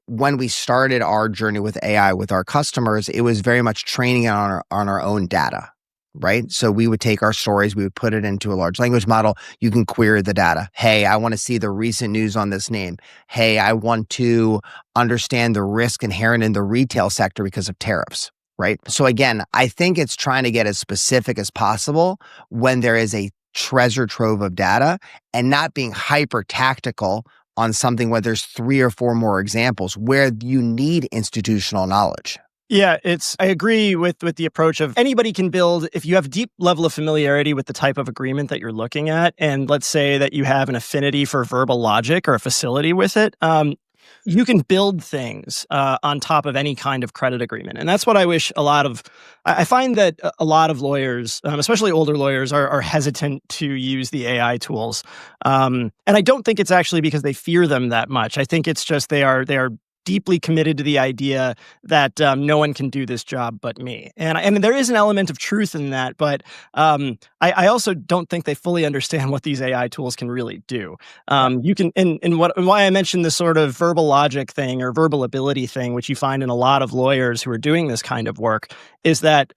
when we started our journey with AI with our customers, it was very much training on our own data. Right? So we would take our stories, we would put it into a large language model. You can query the data. Hey, I want to see the recent news on this name. Hey, I want to understand the risk inherent in the retail sector because of tariffs, right? So again, I think it's trying to get as specific as possible when there is a treasure trove of data and not being hyper tactical on something where there's 3 or 4 more examples where you need institutional knowledge. Yeah, I agree with the approach of anybody can build if you have deep level of familiarity with the type of agreement that you're looking at, and let's say that you have an affinity for verbal logic or a facility with it. You can build things on top of any kind of credit agreement. And that's what I wish I find that a lot of lawyers, especially older lawyers, are hesitant to use the AI tools. And I don't think it's actually because they fear them that much. I think it's just they are deeply committed to the idea that no one can do this job but me. And there is an element of truth in that, but I also don't think they fully understand what these AI tools can really do. You can, and why I mentioned this sort of verbal logic thing or verbal ability thing, which you find in a lot of lawyers who are doing this kind of work, is that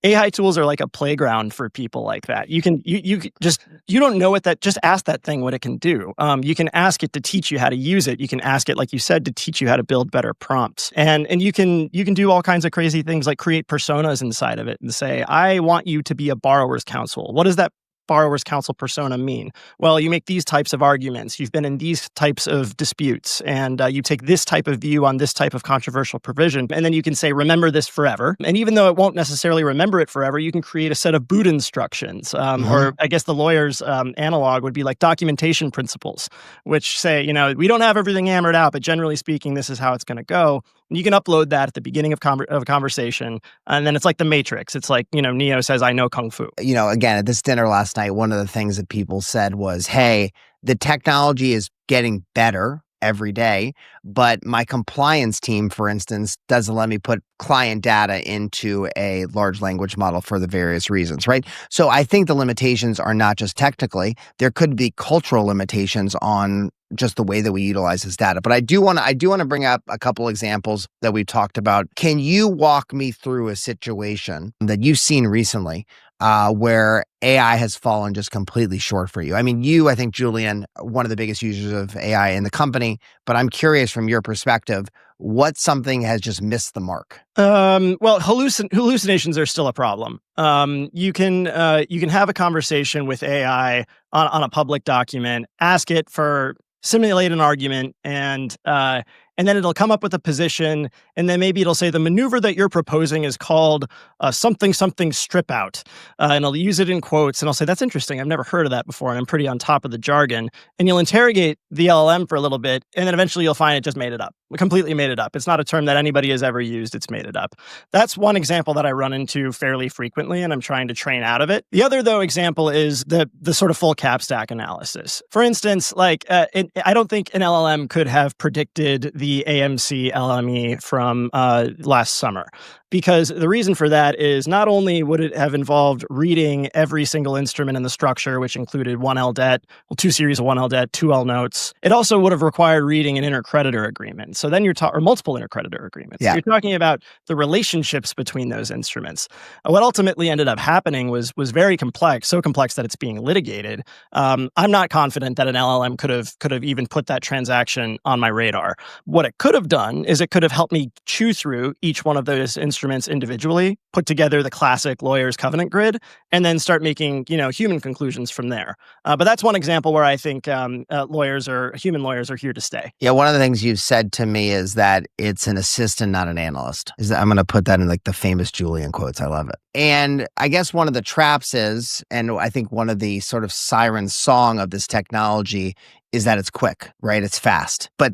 AI tools are like a playground for people like that. You don't know just ask that thing what it can do. You can ask it to teach you how to use it. You can ask it, like you said, to teach you how to build better prompts. And you can do all kinds of crazy things like create personas inside of it and say, I want you to be a borrower's counsel. What does that borrower's counsel persona mean? Well, you make these types of arguments. You've been in these types of disputes, and you take this type of view on this type of controversial provision. And then you can say, remember this forever. And even though it won't necessarily remember it forever, you can create a set of boot instructions. Or I guess the lawyer's analog would be like documentation principles, which say, we don't have everything hammered out, but generally speaking, this is how it's going to go. And you can upload that at the beginning of a conversation. And then it's like the Matrix. It's like, Neo says, I know Kung Fu. Again, at this dinner last night, one of the things that people said was, hey, the technology is getting better every day, but my compliance team, for instance, doesn't let me put client data into a large language model for the various reasons, right? So I think the limitations are not just technically, there could be cultural limitations on just the way that we utilize this data. But I do want to bring up a couple examples that we talked about. Can you walk me through a situation that you've seen recently where AI has fallen just completely short for you? I mean, I think, Julian, one of the biggest users of AI in the company, but I'm curious from your perspective, what something has just missed the mark? Well, hallucinations are still a problem. You can have a conversation with AI on a public document, ask it for simulate an argument, and then it'll come up with a position, and then maybe it'll say the maneuver that you're proposing is called something strip out, and I'll use it in quotes, and I'll say, that's interesting, I've never heard of that before, and I'm pretty on top of the jargon. And you'll interrogate the LLM for a little bit, and then eventually you'll find it just made it up. Completely made it up. It's not a term that anybody has ever used. It's made it up. That's one example that I run into fairly frequently, and I'm trying to train out of it. The other, though, example is the sort of full cap stack analysis. For instance, I don't think an LLM could have predicted the AMC LME from last summer. Because the reason for that is not only would it have involved reading every single instrument in the structure, which included 1L debt, 2 series of 1L debt, 2L notes, it also would have required reading an intercreditor agreement. So then or multiple intercreditor agreements. Yeah. So you're talking about the relationships between those instruments. What ultimately ended up happening was very complex, so complex that it's being litigated. I'm not confident that an LLM could have even put that transaction on my radar. What it could have done is it could have helped me chew through each one of those instruments individually, put together the classic lawyer's covenant grid, and then start making, human conclusions from there. But that's one example where I think human lawyers are here to stay. Yeah, one of the things you've said to me is that it's an assistant, not an analyst. I'm going to put that in like the famous Julian quotes. I love it. And I guess one of the traps is, and I think one of the sort of siren song of this technology is that it's quick, right? It's fast. But,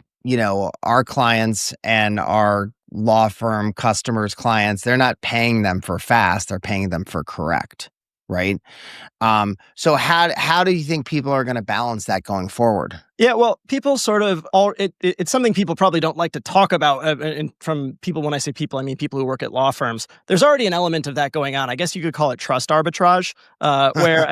our clients and our law firm customers, clients, they're not paying them for fast, they're paying them for correct, right? So how do you think people are going to balance that going forward? Yeah, well, people sort of it's something people probably don't like to talk about. And from people, when I say people, I mean people who work at law firms. There's already an element of that going on. I guess you could call it trust arbitrage, where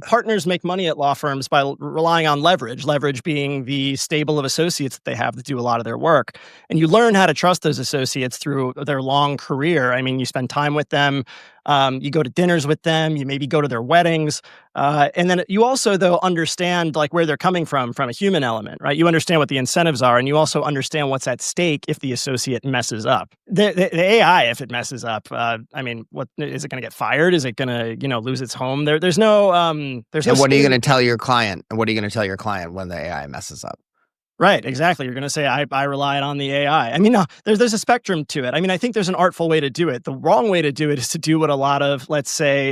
partners make money at law firms by relying on leverage. Leverage being the stable of associates that they have that do a lot of their work, and you learn how to trust those associates through their long career. I mean, you spend time with them. You go to dinners with them, you maybe go to their weddings, and then you also, though, understand like where they're coming from a human element, right? You understand what the incentives are, and you also understand what's at stake if the associate messes up. The AI, if it messes up, what is it going to get fired? Is it going to lose its home? There's no. And what are you going to tell your client? What are you going to tell your client when the AI messes up? Right, exactly. You're going to say, I relied on the AI. I mean, no, there's a spectrum to it. I mean, I think there's an artful way to do it. The wrong way to do it is to do what a lot of, let's say,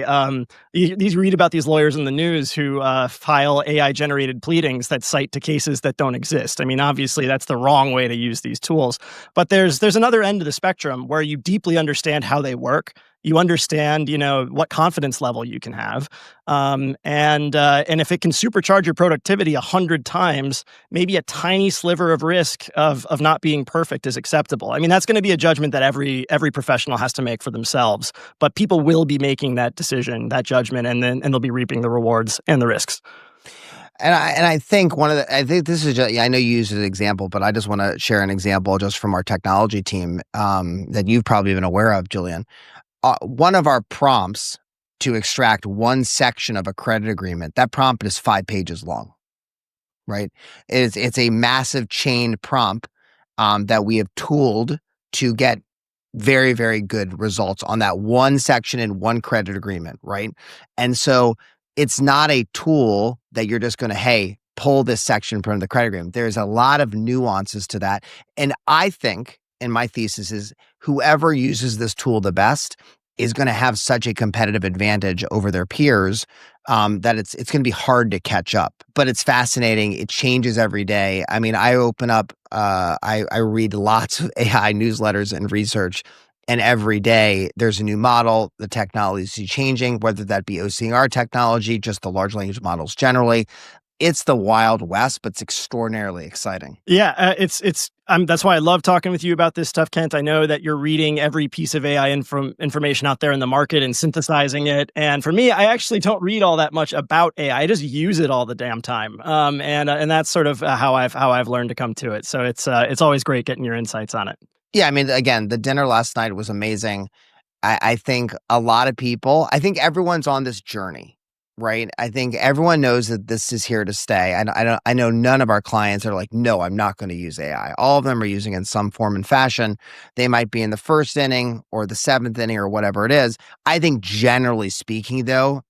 you read about these lawyers in the news who file AI-generated pleadings that cite to cases that don't exist. I mean, obviously, that's the wrong way to use these tools. But there's another end of the spectrum where you deeply understand how they work. You understand, what confidence level you can have. And if it can supercharge your productivity 100 times, maybe a tiny sliver of risk of not being perfect is acceptable. I mean, that's going to be a judgment that every professional has to make for themselves. But people will be making that decision, that judgment, and they'll be reaping the rewards and the risks. And I think I think this is just, I know you used an example, but I just want to share an example just from our technology team that you've probably been aware of, Julian. One of our prompts to extract one section of a credit agreement, that prompt is 5 pages long, right? It's a massive chained prompt that we have tooled to get very, very good results on that one section in one credit agreement, right? And so it's not a tool that you're just going to, hey, pull this section from the credit agreement. There's a lot of nuances to that. And I think, and my thesis is, whoever uses this tool the best is going to have such a competitive advantage over their peers that it's going to be hard to catch up. But it's fascinating. It changes every day. I mean, I open up, I read lots of AI newsletters and research, and every day there's a new model. The technology is changing, whether that be OCR technology, just the large language models generally. It's the Wild West, but it's extraordinarily exciting. Yeah, that's why I love talking with you about this stuff, Kent. I know that you're reading every piece of AI information out there in the market and synthesizing it. And for me, I actually don't read all that much about AI. I just use it all the damn time. And that's sort of how I've learned to come to it. So it's always great getting your insights on it. Yeah, I mean, again, the dinner last night was amazing. I think a lot of people, I think everyone's on this journey. Right. I think everyone knows that this is here to stay. I know none of our clients are like, no, I'm not going to use AI. All of them are using it in some form and fashion. They might be in the first inning or the 7th inning or whatever it is. I think generally speaking, though,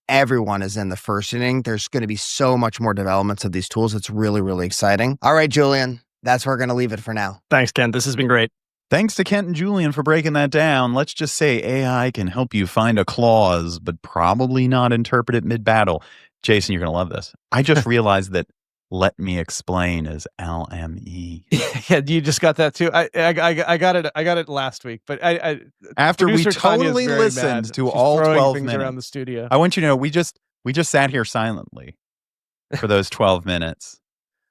everyone is in the first inning. There's going to be so much more developments of these tools. It's really, really exciting. All right, Julian, that's where we're going to leave it for now. Thanks, Kent. This has been great. Thanks to Kent and Julian for breaking that down. Let's just say AI can help you find a clause, but probably not interpret it mid-battle. Jason, you're going to love this. I just realized that "let me explain" is LME. Yeah, you just got that too. I got it. I got it last week, but after we totally listened to all 12 things minutes around the studio. I want you to know we just sat here silently for those 12 minutes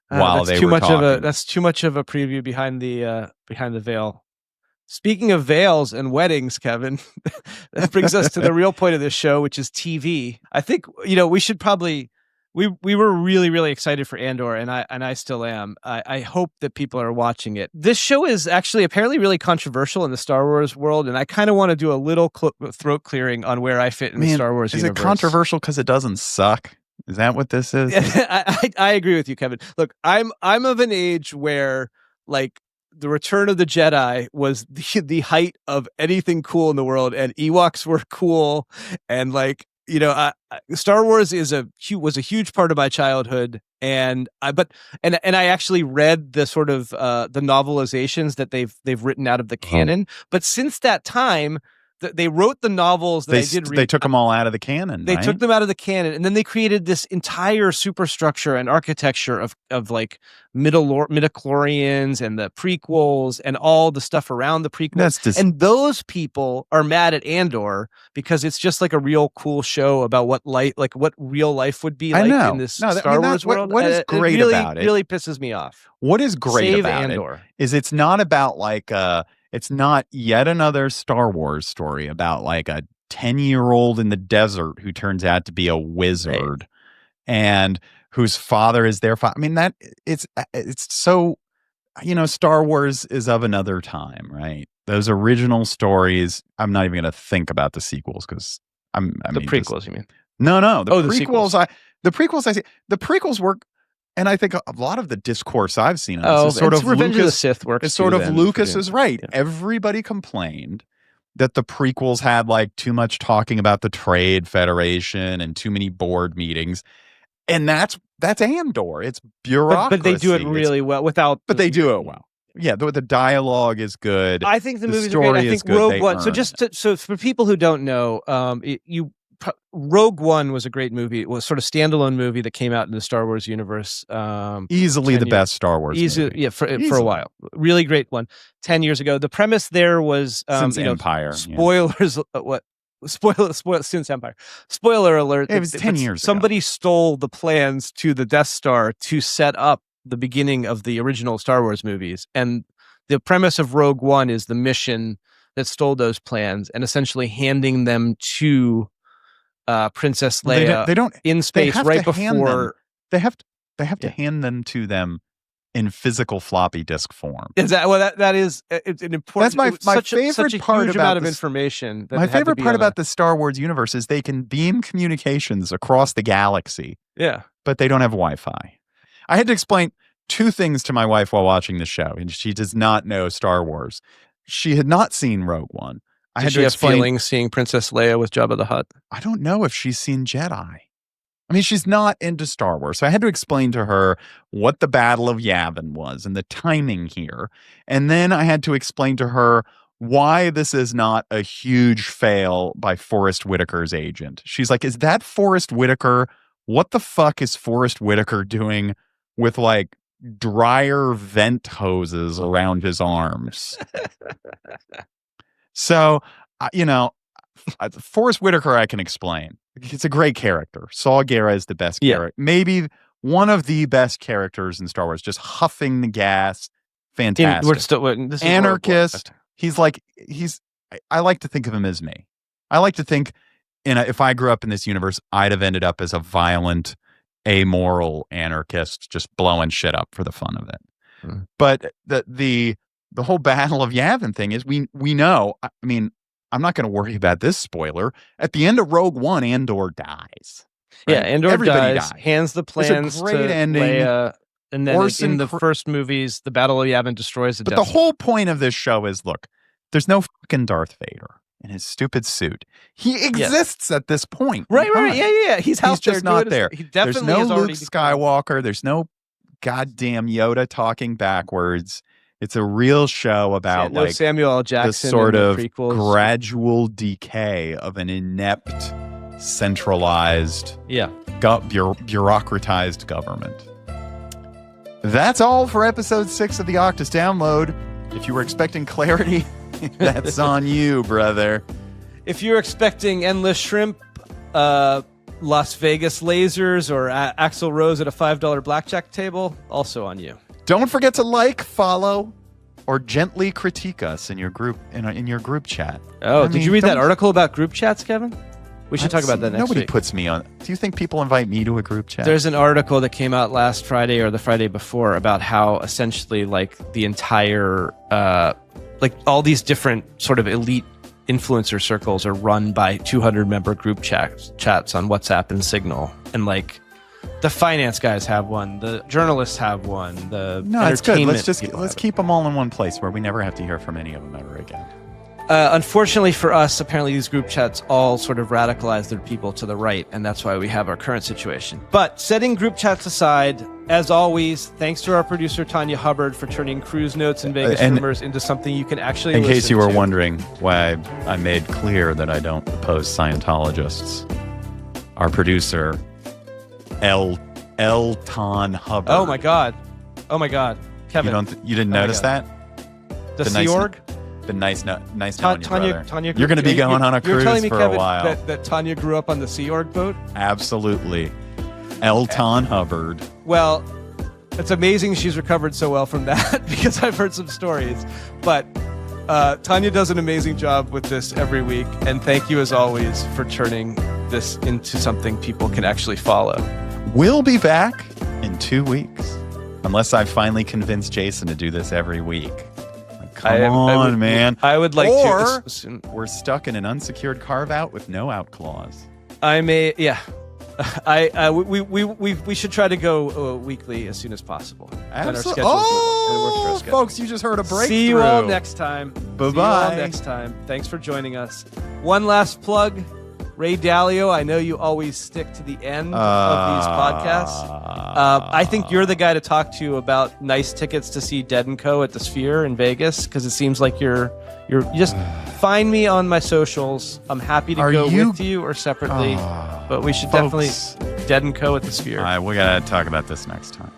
while they were talking. That's too much of a preview behind the veil. Speaking of veils and weddings, Kevin, that brings us to the real point of this show, which is TV. I think, we should probably, we were really, really excited for Andor, and I still am. I hope that people are watching it. This show is actually apparently really controversial in the Star Wars world, and I kind of want to do a little throat clearing on where I fit in the Star Wars universe. Is it controversial because it doesn't suck? Is that what this is? I agree with you, Kevin. Look, I'm of an age where, like, the Return of the Jedi was the height of anything cool in the world, and Ewoks were cool, and Star Wars was a huge part of my childhood, and I actually read the sort of the novelizations that they've written out of the canon. But since that time, they wrote the novels that I did read. They took them all out of the canon. They took them out of the canon, and then they created this entire superstructure and architecture of like midichlorians and the prequels and all the stuff around the prequels. And those people are mad at Andor because it's just like a real cool show about what real life would be like in this Star Wars world. What is great about it? Really pisses me off. What is great about Andor is it's not about it's not yet another Star Wars story about like a 10-year-old in the desert who turns out to be a wizard and whose father is their father. I mean, it's so, Star Wars is of another time, right? Those original stories, I'm not even going to think about the sequels because prequels, you mean? No, the prequels. The prequels work. And I think a lot of the discourse I've seen on this is sort of Revenge of the Sith works. It's sort of Lucas is right. Yeah. Everybody complained that the prequels had like too much talking about the Trade Federation and too many board meetings, and that's Andor. It's bureaucracy. But they do it really well without. But they do it well. Yeah, the dialogue is good. I think the movies are great. I think Rogue One. So for people who don't know, Rogue One was a great movie. It was sort of standalone movie that came out in the Star Wars universe. Easily the best Star Wars movie. Yeah, for a while. Really great one. 10 years ago. The premise there was since Empire. Spoilers. Since Empire. Spoiler alert. It was 10 years ago. Somebody stole the plans to the Death Star to set up the beginning of the original Star Wars movies. And the premise of Rogue One is the mission that stole those plans and essentially handing them to Princess Leia they don't in space right before they have to hand them to them in physical floppy disk form. Is that that is it's an important? That's my favorite such a part huge about amount of information. My favorite part about the Star Wars universe is they can beam communications across the galaxy. Yeah, but they don't have Wi-Fi. I had to explain two things to my wife while watching the show, and she does not know Star Wars. She had not seen Rogue One. I had to explain. Feelings seeing Princess Leia with Jabba the Hutt? I don't know if she's seen Jedi. I mean, she's not into Star Wars. So I had to explain to her what the Battle of Yavin was and the timing here. And then I had to explain to her why this is not a huge fail by Forrest Whitaker's agent. She's like, is that Forrest Whitaker? What the fuck is Forrest Whitaker doing with like dryer vent hoses around his arms? So, Forrest Whitaker, I can explain. It's a great character. Saw Gerrera is the best character. Maybe one of the best characters in Star Wars, just huffing the gas. Fantastic. This is anarchist. I like to think of him as me. I like to think, if I grew up in this universe, I'd have ended up as a violent, amoral anarchist, just blowing shit up for the fun of it. Mm. But the whole Battle of Yavin thing is we know, I mean, I'm not going to worry about this spoiler. At the end of Rogue One, Andor dies. Right? Yeah, Andor Everybody dies, hands the plans to ending. Leia, and then in the first movies, the Battle of Yavin destroys the Death Star. But the whole point of this show is, look, there's no fucking Darth Vader in his stupid suit. He exists at this point. Right. Yeah. He's just not there. He definitely there's no is Luke Skywalker. There's no goddamn Yoda talking backwards. It's a real show about Samuel L. Jackson, the sort of prequels. Gradual decay of an inept, centralized, bureaucratized government. That's all for episode 6 of the Octus Download. If you were expecting clarity, that's on you, brother. If you're expecting endless shrimp, Las Vegas lasers, or Axl Rose at a $5 blackjack table, also on you. Don't forget to like, follow, or gently critique us in your group in your group chat. Oh, did you read that article about group chats, Kevin? We should talk about that next week. Nobody puts me on. Do you think people invite me to a group chat? There's an article that came out last Friday or the Friday before about how essentially the entire all these different sort of elite influencer circles are run by 200-member group chats on WhatsApp and Signal, and the finance guys have one, the journalists have one, it's good. Let's keep them all in one place where we never have to hear from any of them ever again. Unfortunately for us, apparently these group chats all sort of radicalize their people to the right, and that's why we have our current situation. But setting group chats aside, as always, thanks to our producer Tanya Hubbard for turning cruise notes and Vegas rumors into something you can actually listen to. In case you were wondering why I made clear that I don't oppose Scientologists, our producer, Elton Hubbard. Oh my God, Kevin, you didn't notice that? The Sea Org. Been nice knowing you, brother. Tanya, you're going to be going on a cruise telling me, for Kevin, a while. That Tanya grew up on the Sea Org boat? Absolutely. Elton Hubbard. Well, it's amazing she's recovered so well from that because I've heard some stories. But Tanya does an amazing job with this every week. And thank you, as always, for turning this into something people can actually follow. We'll be back in 2 weeks. Unless I've finally convinced Jason to do this every week. Come on, man. I would like to. Or we're stuck in an unsecured carve-out with no out clause. We should try to go weekly as soon as possible. Absolutely. Oh, folks, you just heard a breakthrough. See you all next time. Bye-bye. See you all next time. Thanks for joining us. One last plug. Ray Dalio, I know you always stick to the end of these podcasts. I think you're the guy to talk to about nice tickets to see Dead & Co. at the Sphere in Vegas, because it seems like you're just find me on my socials. I'm happy to go with you or separately, but we should definitely Dead & Co. at the Sphere. All right, we got to talk about this next time.